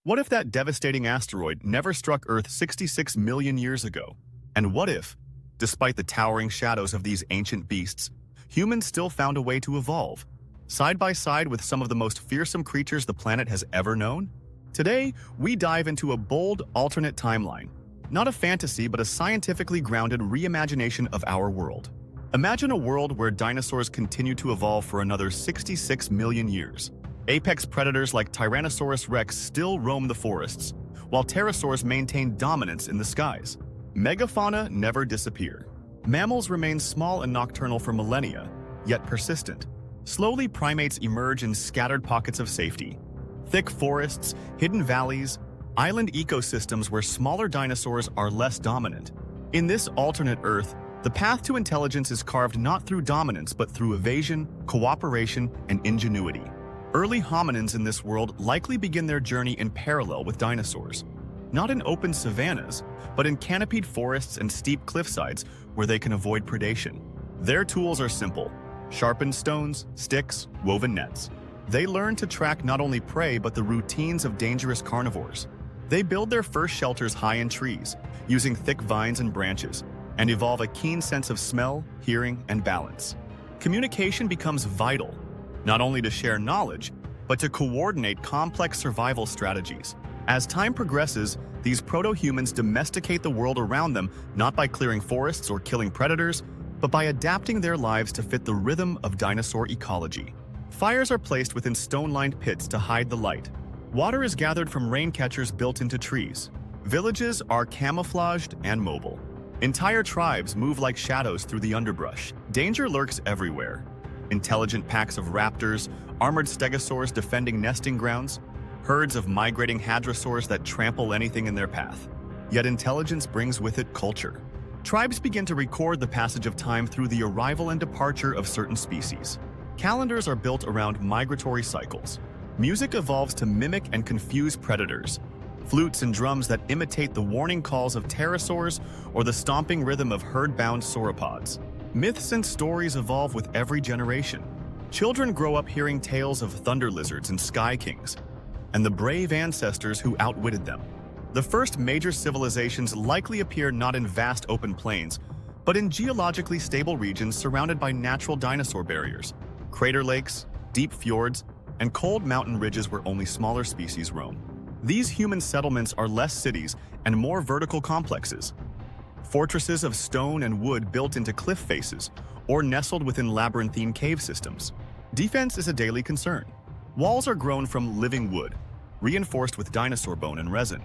What if that devastating asteroid never struck Earth 66 million years ago? And what if, despite the towering shadows of these ancient beasts, humans still found a way to evolve, side by side with some of the most fearsome creatures the planet has ever known? Today, we dive into a bold, alternate timeline. Not a fantasy, but a scientifically grounded reimagination of our world. Imagine a world where dinosaurs continue to evolve for another 66 million years. Apex predators like Tyrannosaurus rex still roam the forests, while pterosaurs maintain dominance in the skies. Megafauna never disappear. Mammals remain small and nocturnal for millennia, yet persistent. Slowly, primates emerge in scattered pockets of safety. Thick forests, hidden valleys, island ecosystems where smaller dinosaurs are less dominant. In this alternate Earth, the path to intelligence is carved not through dominance but through evasion, cooperation, and ingenuity. Early hominins in this world likely begin their journey in parallel with dinosaurs. Not in open savannas, but in canopied forests and steep cliffsides where they can avoid predation. Their tools are simple: sharpened stones, sticks, woven nets. They learn to track not only prey but the routines of dangerous carnivores. They build their first shelters high in trees, using thick vines and branches, and evolve a keen sense of smell, hearing, and balance. Communication becomes vital, not only to share knowledge, but to coordinate complex survival strategies. As time progresses, these proto-humans domesticate the world around them not by clearing forests or killing predators, but by adapting their lives to fit the rhythm of dinosaur ecology. Fires are placed within stone-lined pits to hide the light. Water is gathered from rain catchers built into trees. Villages are camouflaged and mobile. Entire tribes move like shadows through the underbrush. Danger lurks everywhere. Intelligent packs of raptors, armored stegosaurs defending nesting grounds, herds of migrating hadrosaurs that trample anything in their path. Yet intelligence brings with it culture. Tribes begin to record the passage of time through the arrival and departure of certain species. Calendars are built around migratory cycles. Music evolves to mimic and confuse predators. Flutes and drums that imitate the warning calls of pterosaurs or the stomping rhythm of herd-bound sauropods. Myths and stories evolve with every generation. Children grow up hearing tales of thunder lizards and sky kings, and the brave ancestors who outwitted them. The first major civilizations likely appear not in vast open plains, but in geologically stable regions surrounded by natural dinosaur barriers, crater lakes, deep fjords, and cold mountain ridges where only smaller species roam. These human settlements are less cities and more vertical complexes. Fortresses of stone and wood built into cliff faces or nestled within labyrinthine cave systems. Defense is a daily concern. Walls are grown from living wood, reinforced with dinosaur bone and resin.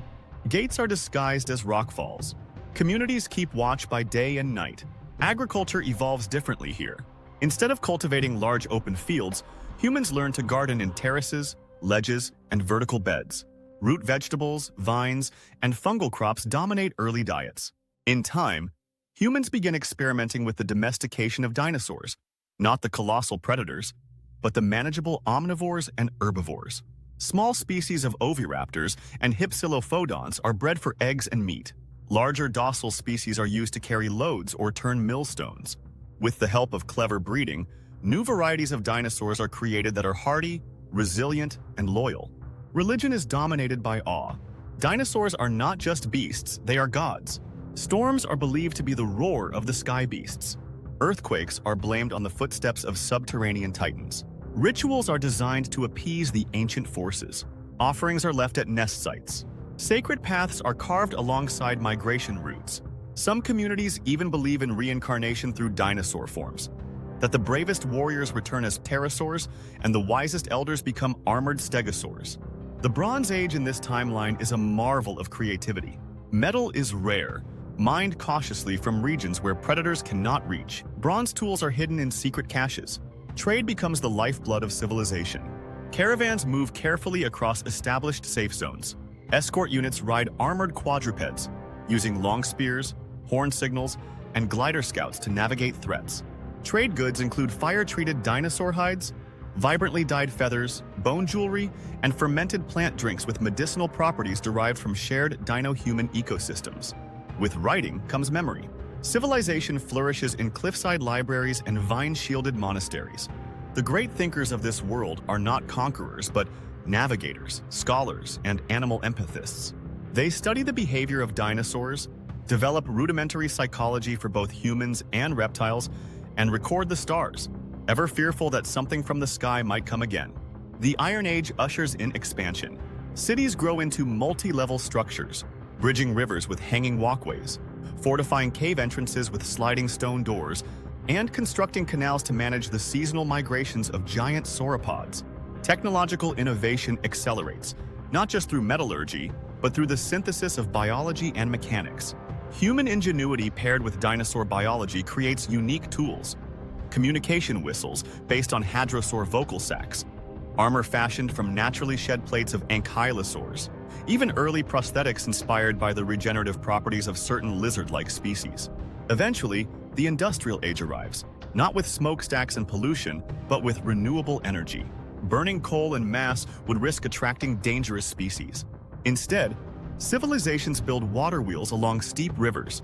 Gates are disguised as rock falls. Communities keep watch by day and night. Agriculture evolves differently here. Instead of cultivating large open fields, humans learn to garden in terraces, ledges, and vertical beds. Root vegetables, vines, and fungal crops dominate early diets. In time, humans begin experimenting with the domestication of dinosaurs, not the colossal predators, but the manageable omnivores and herbivores. Small species of oviraptors and hypsilophodonts are bred for eggs and meat. Larger docile species are used to carry loads or turn millstones. With the help of clever breeding, new varieties of dinosaurs are created that are hardy, resilient, and loyal. Religion is dominated by awe. Dinosaurs are not just beasts, they are gods. Storms are believed to be the roar of the sky beasts. Earthquakes are blamed on the footsteps of subterranean titans. Rituals are designed to appease the ancient forces. Offerings are left at nest sites. Sacred paths are carved alongside migration routes. Some communities even believe in reincarnation through dinosaur forms, that the bravest warriors return as pterosaurs and the wisest elders become armored stegosaurs. The Bronze Age in this timeline is a marvel of creativity. Metal is rare, mined cautiously from regions where predators cannot reach. Bronze tools are hidden in secret caches. Trade becomes the lifeblood of civilization. Caravans move carefully across established safe zones. Escort units ride armored quadrupeds, using long spears, horn signals, and glider scouts to navigate threats. Trade goods include fire-treated dinosaur hides, vibrantly dyed feathers, bone jewelry, and fermented plant drinks with medicinal properties derived from shared dino-human ecosystems. With writing comes memory. Civilization flourishes in cliffside libraries and vine-shielded monasteries. The great thinkers of this world are not conquerors, but navigators, scholars, and animal empathists. They study the behavior of dinosaurs, develop rudimentary psychology for both humans and reptiles, and record the stars, ever fearful that something from the sky might come again. The Iron Age ushers in expansion. Cities grow into multi-level structures, bridging rivers with hanging walkways, fortifying cave entrances with sliding stone doors, and constructing canals to manage the seasonal migrations of giant sauropods. Technological innovation accelerates, not just through metallurgy, but through the synthesis of biology and mechanics. Human ingenuity paired with dinosaur biology creates unique tools. Communication whistles based on hadrosaur vocal sacs, armor fashioned from naturally shed plates of ankylosaurs, even early prosthetics inspired by the regenerative properties of certain lizard-like species. Eventually, the industrial age arrives, not with smokestacks and pollution, but with renewable energy. Burning coal and mass would risk attracting dangerous species. Instead, civilizations build water wheels along steep rivers,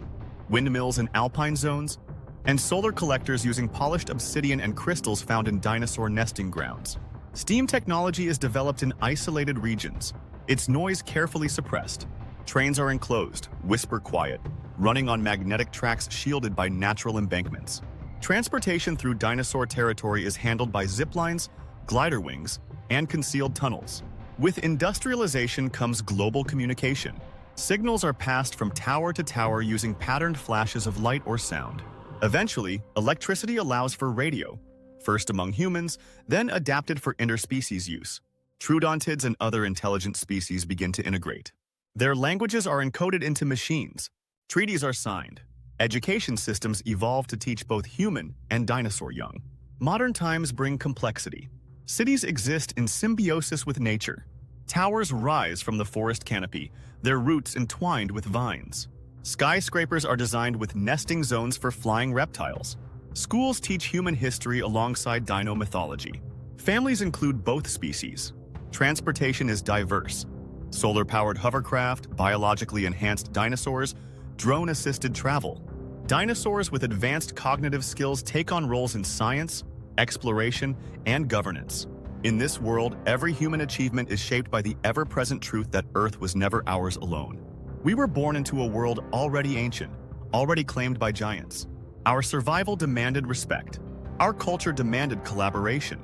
windmills in alpine zones, and solar collectors using polished obsidian and crystals found in dinosaur nesting grounds. Steam technology is developed in isolated regions, its noise carefully suppressed. Trains are enclosed, whisper quiet, running on magnetic tracks shielded by natural embankments. Transportation through dinosaur territory is handled by ziplines, glider wings, and concealed tunnels. With industrialization comes global communication. Signals are passed from tower to tower using patterned flashes of light or sound. Eventually, electricity allows for radio, first among humans, then adapted for interspecies use. Troodontids and other intelligent species begin to integrate. Their languages are encoded into machines. Treaties are signed. Education systems evolve to teach both human and dinosaur young. Modern times bring complexity. Cities exist in symbiosis with nature. Towers rise from the forest canopy, their roots entwined with vines. Skyscrapers are designed with nesting zones for flying reptiles. Schools teach human history alongside dino mythology. Families include both species. Transportation is diverse. Solar-powered hovercraft, biologically enhanced dinosaurs, drone-assisted travel. Dinosaurs with advanced cognitive skills take on roles in science, exploration, and governance. In this world, every human achievement is shaped by the ever-present truth that Earth was never ours alone. We were born into a world already ancient, already claimed by giants. Our survival demanded respect. Our culture demanded collaboration.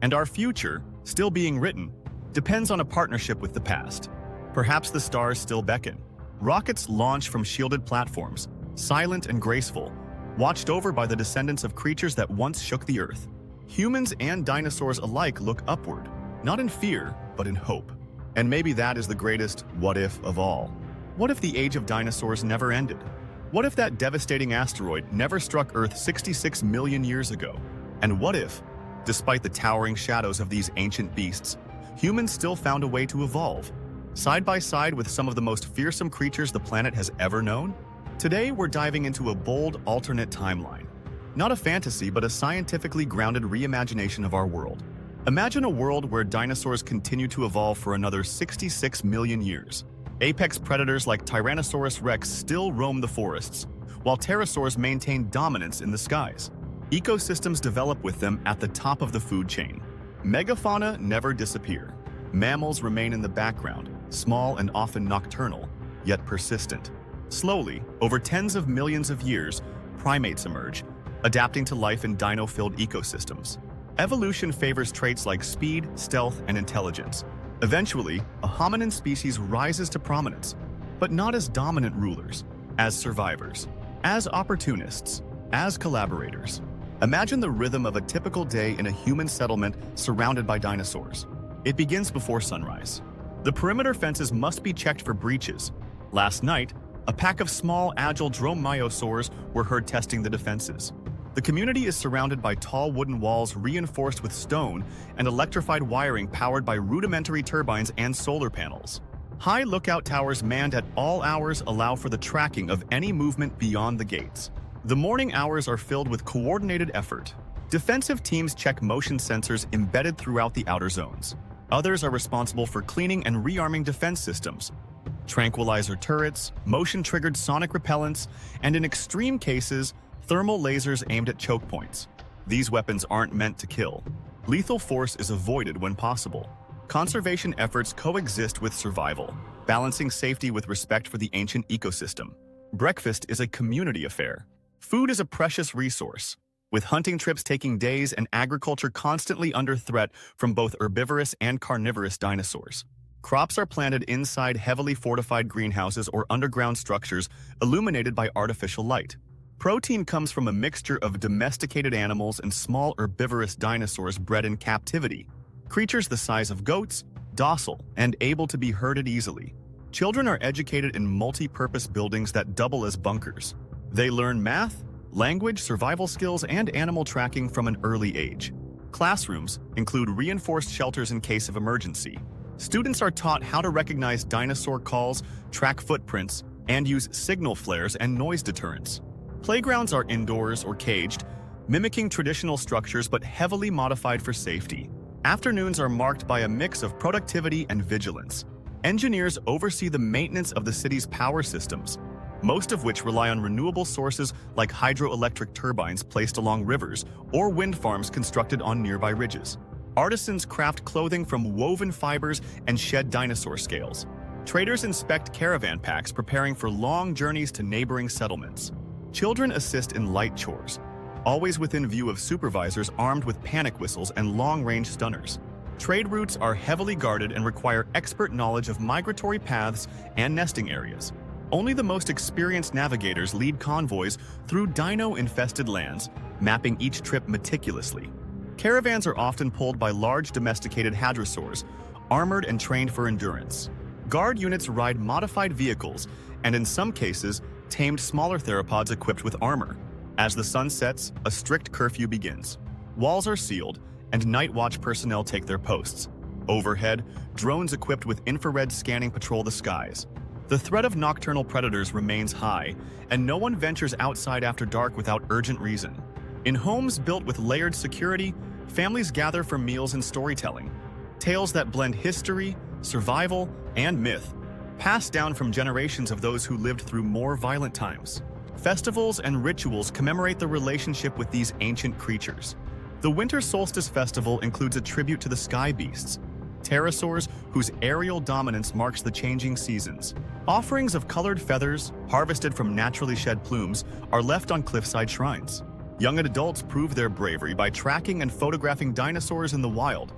And our future, still being written, depends on a partnership with the past. Perhaps the stars still beckon. Rockets launch from shielded platforms, silent and graceful, watched over by the descendants of creatures that once shook the Earth. Humans and dinosaurs alike look upward, not in fear, but in hope. And maybe that is the greatest what if of all. What if the age of dinosaurs never ended? What if that devastating asteroid never struck Earth 66 million years ago? And what if, despite the towering shadows of these ancient beasts, humans still found a way to evolve, side by side with some of the most fearsome creatures the planet has ever known? Today, we're diving into a bold alternate timeline. Not a fantasy, but a scientifically grounded reimagination of our world. Imagine a world where dinosaurs continue to evolve for another 66 million years. Apex predators like Tyrannosaurus rex still roam the forests, while pterosaurs maintain dominance in the skies. Ecosystems develop with them at the top of the food chain. Megafauna never disappear. Mammals remain in the background, small and often nocturnal, yet persistent. Slowly, over tens of millions of years, primates emerge, adapting to life in dino-filled ecosystems. Evolution favors traits like speed, stealth, and intelligence. Eventually, a hominin species rises to prominence, but not as dominant rulers, as survivors, as opportunists, as collaborators. Imagine the rhythm of a typical day in a human settlement surrounded by dinosaurs. It begins before sunrise. The perimeter fences must be checked for breaches. Last night, a pack of small, agile dromaeosaurs were heard testing the defenses. The community is surrounded by tall wooden walls reinforced with stone and electrified wiring powered by rudimentary turbines and solar panels. High lookout towers manned at all hours allow for the tracking of any movement beyond the gates. The morning hours are filled with coordinated effort. Defensive teams check motion sensors embedded throughout the outer zones. Others are responsible for cleaning and rearming defense systems. Tranquilizer turrets, motion-triggered sonic repellents, and in extreme cases, thermal lasers aimed at choke points. These weapons aren't meant to kill. Lethal force is avoided when possible. Conservation efforts coexist with survival, balancing safety with respect for the ancient ecosystem. Breakfast is a community affair. Food is a precious resource, with hunting trips taking days and agriculture constantly under threat from both herbivorous and carnivorous dinosaurs. Crops are planted inside heavily fortified greenhouses or underground structures illuminated by artificial light. Protein comes from a mixture of domesticated animals and small herbivorous dinosaurs bred in captivity. Creatures the size of goats, docile, and able to be herded easily. Children are educated in multi-purpose buildings that double as bunkers. They learn math, language, survival skills, and animal tracking from an early age. Classrooms include reinforced shelters in case of emergency. Students are taught how to recognize dinosaur calls, track footprints, and use signal flares and noise deterrents. Playgrounds are indoors or caged, mimicking traditional structures but heavily modified for safety. Afternoons are marked by a mix of productivity and vigilance. Engineers oversee the maintenance of the city's power systems, most of which rely on renewable sources like hydroelectric turbines placed along rivers or wind farms constructed on nearby ridges. Artisans craft clothing from woven fibers and shed dinosaur scales. Traders inspect caravan packs preparing for long journeys to neighboring settlements. Children assist in light chores, always within view of supervisors armed with panic whistles and long-range stunners. Trade routes are heavily guarded and require expert knowledge of migratory paths and nesting areas. Only the most experienced navigators lead convoys through dino-infested lands, mapping each trip meticulously. Caravans are often pulled by large domesticated hadrosaurs, armored and trained for endurance. Guard units ride modified vehicles, and in some cases, tamed smaller theropods equipped with armor. As the sun sets, a strict curfew begins. Walls are sealed, and night watch personnel take their posts. Overhead, drones equipped with infrared scanning patrol the skies. The threat of nocturnal predators remains high, and no one ventures outside after dark without urgent reason. In homes built with layered security, families gather for meals and storytelling. Tales that blend history, survival, and myth, passed down from generations of those who lived through more violent times. Festivals and rituals commemorate the relationship with these ancient creatures. The Winter Solstice Festival includes a tribute to the sky beasts, pterosaurs whose aerial dominance marks the changing seasons. Offerings of colored feathers, harvested from naturally shed plumes, are left on cliffside shrines. Young adults prove their bravery by tracking and photographing dinosaurs in the wild,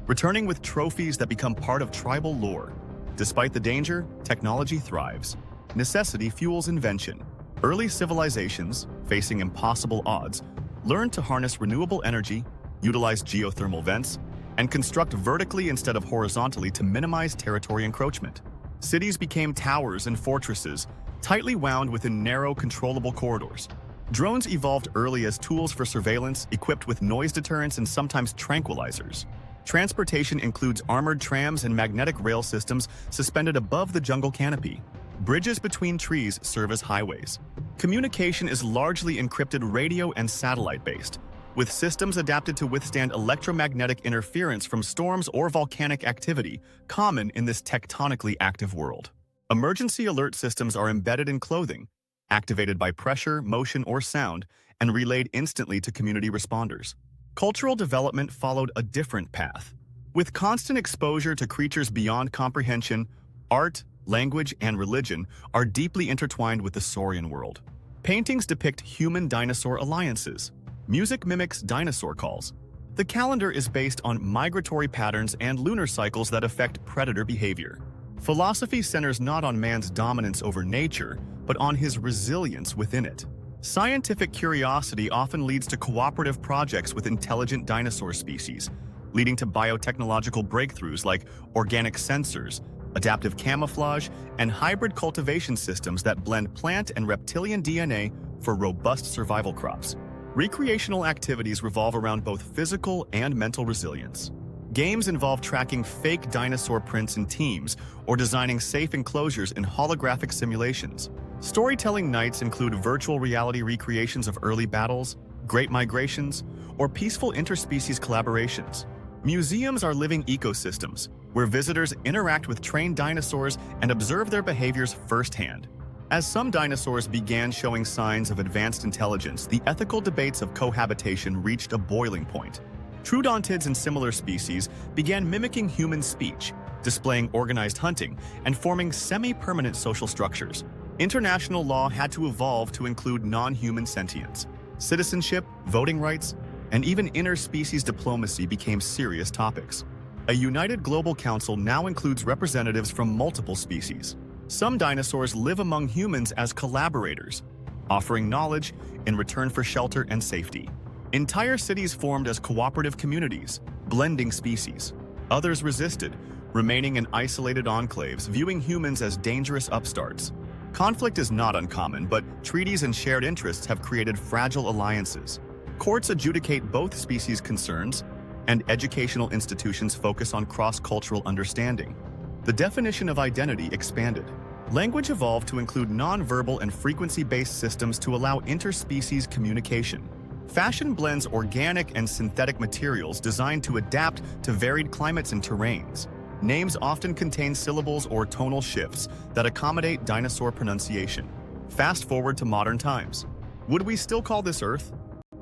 returning with trophies that become part of tribal lore. Despite the danger, technology thrives. Necessity fuels invention. Early civilizations, facing impossible odds, learned to harness renewable energy, utilize geothermal vents, and construct vertically instead of horizontally to minimize territory encroachment. Cities became towers and fortresses, tightly wound within narrow, controllable corridors. Drones evolved early as tools for surveillance, equipped with noise deterrents and sometimes tranquilizers. Transportation includes armored trams and magnetic rail systems suspended above the jungle canopy. Bridges between trees serve as highways. Communication is largely encrypted radio and satellite-based, with systems adapted to withstand electromagnetic interference from storms or volcanic activity, common in this tectonically active world. Emergency alert systems are embedded in clothing, activated by pressure, motion, or sound, and relayed instantly to community responders. Cultural development followed a different path. With constant exposure to creatures beyond comprehension, art, language, and religion are deeply intertwined with the saurian world. Paintings depict human-dinosaur alliances. Music mimics dinosaur calls. The calendar is based on migratory patterns and lunar cycles that affect predator behavior. Philosophy centers not on man's dominance over nature, but on his resilience within it. Scientific curiosity often leads to cooperative projects with intelligent dinosaur species, leading to biotechnological breakthroughs like organic sensors, adaptive camouflage, and hybrid cultivation systems that blend plant and reptilian DNA for robust survival crops. Recreational activities revolve around both physical and mental resilience. Games involve tracking fake dinosaur prints in teams or designing safe enclosures in holographic simulations. Storytelling nights include virtual reality recreations of early battles, great migrations, or peaceful interspecies collaborations. Museums are living ecosystems where visitors interact with trained dinosaurs and observe their behaviors firsthand. As some dinosaurs began showing signs of advanced intelligence, the ethical debates of cohabitation reached a boiling point. Troodontids and similar species began mimicking human speech, displaying organized hunting, and forming semi-permanent social structures. International law had to evolve to include non-human sentience. Citizenship, voting rights, and even interspecies diplomacy became serious topics. A united global council now includes representatives from multiple species. Some dinosaurs live among humans as collaborators, offering knowledge in return for shelter and safety. Entire cities formed as cooperative communities, blending species. Others resisted, remaining in isolated enclaves, viewing humans as dangerous upstarts. Conflict is not uncommon, but treaties and shared interests have created fragile alliances. Courts adjudicate both species' concerns, and educational institutions focus on cross-cultural understanding. The definition of identity expanded. Language evolved to include non-verbal and frequency-based systems to allow interspecies communication. Fashion blends organic and synthetic materials designed to adapt to varied climates and terrains. Names often contain syllables or tonal shifts that accommodate dinosaur pronunciation. Fast forward to modern times. Would we still call this Earth?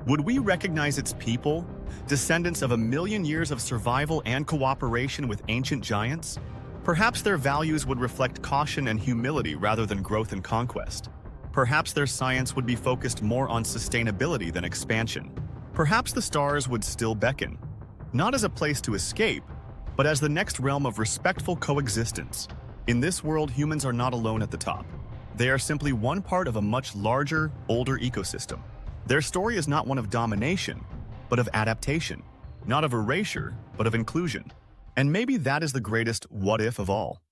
Would we recognize its people, descendants of 1,000,000 years of survival and cooperation with ancient giants? Perhaps their values would reflect caution and humility rather than growth and conquest. Perhaps their science would be focused more on sustainability than expansion. Perhaps the stars would still beckon, not as a place to escape, but as the next realm of respectful coexistence. In this world, humans are not alone at the top. They are simply one part of a much larger, older ecosystem. Their story is not one of domination, but of adaptation, not of erasure, but of inclusion. And maybe that is the greatest what if of all.